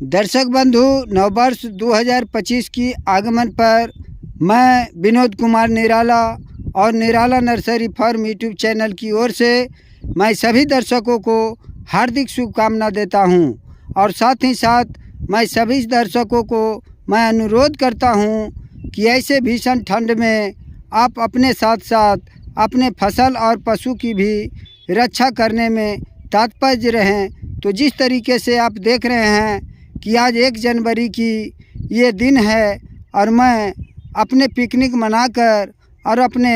दर्शक बंधु, नववर्ष 2025 की आगमन पर मैं विनोद कुमार निराला और निराला नर्सरी फार्म यूट्यूब चैनल की ओर से मैं सभी दर्शकों को हार्दिक शुभकामना देता हूं। और साथ ही साथ मैं सभी दर्शकों को मैं अनुरोध करता हूं कि ऐसे भीषण ठंड में आप अपने साथ साथ अपने फसल और पशु की भी रक्षा करने में तत्पर रहें। तो जिस तरीके से आप देख रहे हैं कि आज 1 जनवरी की ये दिन है और मैं अपने पिकनिक मनाकर और अपने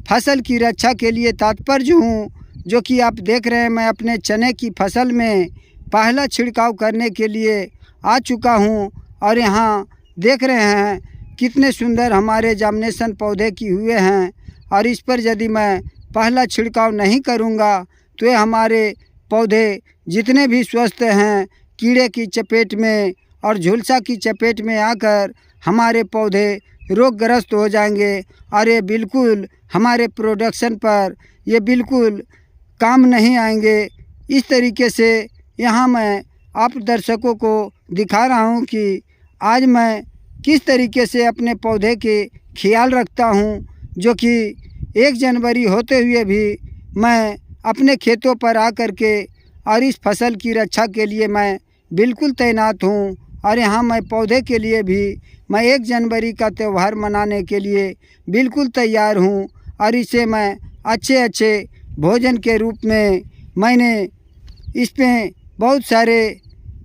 फसल की रक्षा के लिए तात्पर्य हूँ। जो कि आप देख रहे हैं, मैं अपने चने की फसल में पहला छिड़काव करने के लिए आ चुका हूँ। और यहाँ देख रहे हैं कितने सुंदर हमारे जामनेशन पौधे की हुए हैं। और इस पर यदि मैं पहला छिड़काव नहीं करूँगा तो ये हमारे पौधे जितने भी स्वस्थ हैं कीड़े की चपेट में और झुलसा की चपेट में आकर हमारे पौधे रोगग्रस्त हो जाएंगे। और ये बिल्कुल हमारे प्रोडक्शन पर ये बिल्कुल काम नहीं आएंगे। इस तरीके से यहाँ मैं आप दर्शकों को दिखा रहा हूँ कि आज मैं किस तरीके से अपने पौधे के ख्याल रखता हूँ। जो कि 1 जनवरी होते हुए भी मैं अपने खेतों पर आकर के और इस फसल की रक्षा के लिए मैं बिल्कुल तैनात हूँ। और यहाँ मैं पौधे के लिए भी मैं 1 जनवरी का त्यौहार मनाने के लिए बिल्कुल तैयार हूँ। और इसे मैं अच्छे भोजन के रूप में मैंने इसमें बहुत सारे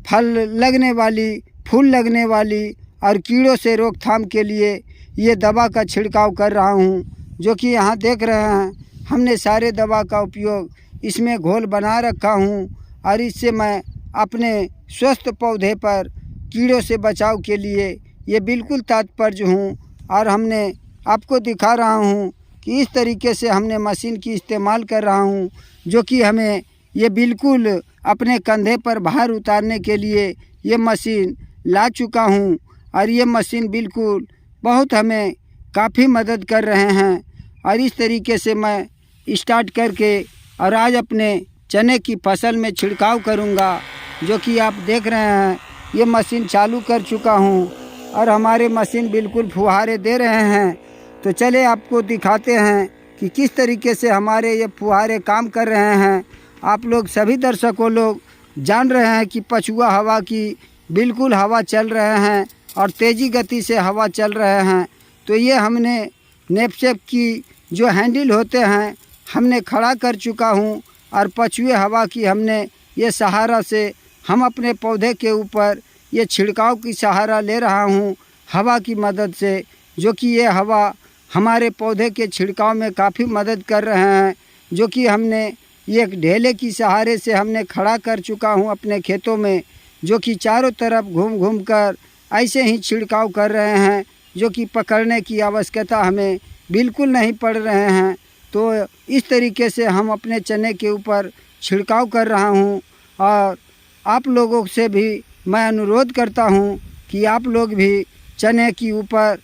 फल लगने वाली, फूल लगने वाली और कीड़ों से रोकथाम के लिए ये दवा का छिड़काव कर रहा हूँ। जो कि यहाँ देख रहे हैं, हमने सारे दवा का उपयोग इसमें घोल बना रखा हूँ। और इससे मैं अपने स्वस्थ पौधे पर कीड़ों से बचाव के लिए ये बिल्कुल तात्पर्य हूँ। और हमने आपको दिखा रहा हूँ कि इस तरीके से हमने मशीन की इस्तेमाल कर रहा हूँ। जो कि हमें ये बिल्कुल अपने कंधे पर भार उतारने के लिए ये मशीन ला चुका हूँ। और ये मशीन बिल्कुल बहुत हमें काफ़ी मदद कर रहे हैं। और इस तरीके से मैं स्टार्ट करके और आज अपने चने की फसल में छिड़काव करूँगा। जो कि आप देख रहे हैं, ये मशीन चालू कर चुका हूँ और हमारे मशीन बिल्कुल फुहारे दे रहे हैं। तो चले आपको दिखाते हैं कि किस तरीके से हमारे ये फुहारे काम कर रहे हैं। आप लोग सभी दर्शकों लोग जान रहे हैं कि पछुआ हवा की बिल्कुल हवा चल रहे हैं और तेज़ी गति से हवा चल रहे हैं। तो ये हमने नेपसेप की जो हैंडल होते हैं हमने खड़ा कर चुका हूँ। और पछुए हवा की हमने ये सहारा से हम अपने पौधे के ऊपर ये छिड़काव की सहारा ले रहा हूँ हवा की मदद से। जो कि ये हवा हमारे पौधे के छिड़काव में काफ़ी मदद कर रहे हैं। जो कि हमने ये ढेले की सहारे से हमने खड़ा कर चुका हूँ अपने खेतों में। जो कि चारों तरफ घूम कर ऐसे ही छिड़काव कर रहे हैं। जो कि पकड़ने की आवश्यकता हमें बिल्कुल नहीं पड़ रहे हैं। तो इस तरीके से हम अपने चने के ऊपर छिड़काव कर रहा हूँ। और आप लोगों से भी मैं अनुरोध करता हूँ कि आप लोग भी चने के ऊपर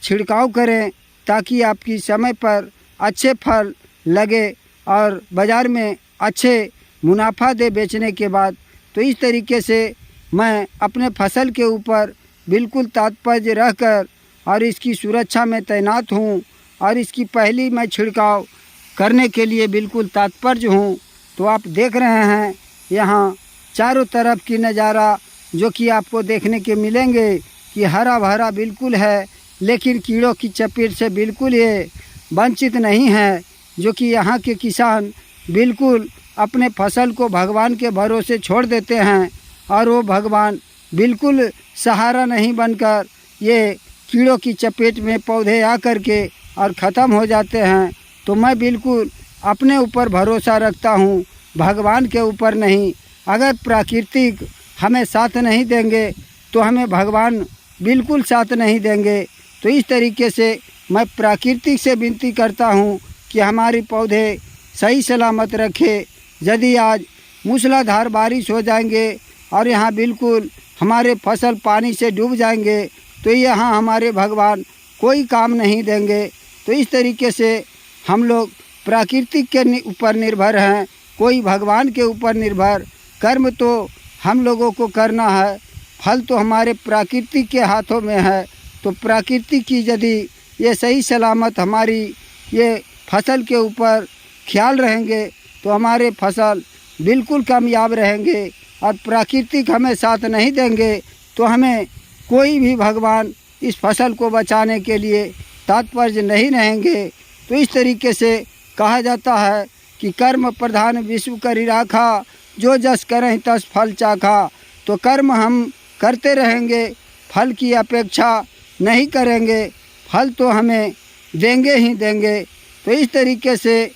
छिड़काव करें ताकि आपकी समय पर अच्छे फल लगे और बाज़ार में अच्छे मुनाफा दे बेचने के बाद। तो इस तरीके से मैं अपने फसल के ऊपर बिल्कुल तात्पर्य रहकर और इसकी सुरक्षा में तैनात हूँ। और इसकी पहली मैं छिड़काव करने के लिए बिल्कुल तात्पर्य हूँ। तो आप देख रहे हैं यहाँ चारों तरफ की नज़ारा जो कि आपको देखने के मिलेंगे कि हरा भरा बिल्कुल है। लेकिन कीड़ों की चपेट से बिल्कुल ये वंचित नहीं है। जो कि यहाँ के किसान बिल्कुल अपने फसल को भगवान के भरोसे छोड़ देते हैं और वो भगवान बिल्कुल सहारा नहीं बनकर ये कीड़ों की चपेट में पौधे आकर के और ख़त्म हो जाते हैं। तो मैं बिल्कुल अपने ऊपर भरोसा रखता हूँ, भगवान के ऊपर नहीं। अगर प्राकृतिक हमें साथ नहीं देंगे तो हमें भगवान बिल्कुल साथ नहीं देंगे। तो इस तरीके से मैं प्राकृतिक से विनती करता हूँ कि हमारे पौधे सही सलामत रखे। यदि आज मूसलाधार बारिश हो जाएंगे और यहाँ बिल्कुल हमारे फसल पानी से डूब जाएंगे तो यहाँ हमारे भगवान कोई काम नहीं देंगे। तो इस तरीके से हम लोग प्राकृतिक के ऊपर निर्भर हैं, कोई भगवान के ऊपर निर्भर। कर्म तो हम लोगों को करना है, फल तो हमारे प्रकृति के हाथों में है। तो प्रकृति की यदि ये सही सलामत हमारी ये फसल के ऊपर ख्याल रहेंगे तो हमारे फसल बिल्कुल कामयाब रहेंगे। और प्राकृतिक हमें साथ नहीं देंगे तो हमें कोई भी भगवान इस फसल को बचाने के लिए तत्पर नहीं रहेंगे। तो इस तरीके से कहा जाता है कि कर्म प्रधान विश्व करी राखा, जो जस करें तस फल चाखा। तो कर्म हम करते रहेंगे, फल की अपेक्षा नहीं करेंगे, फल तो हमें देंगे ही देंगे। तो इस तरीके से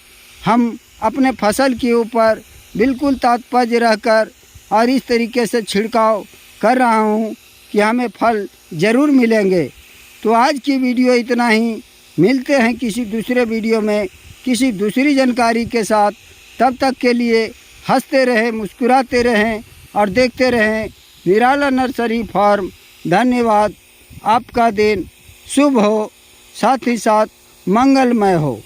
हम अपने फसल के ऊपर बिल्कुल तत्पर रहकर और इस तरीके से छिड़काव कर रहा हूँ कि हमें फल ज़रूर मिलेंगे। तो आज की वीडियो इतना ही। मिलते हैं किसी दूसरे वीडियो में किसी दूसरी जानकारी के साथ। तब तक के लिए हंसते रहें, मुस्कुराते रहें और देखते रहें निराला नर्सरी फार्म। धन्यवाद। आपका दिन शुभ हो, साथ ही साथ मंगलमय हो।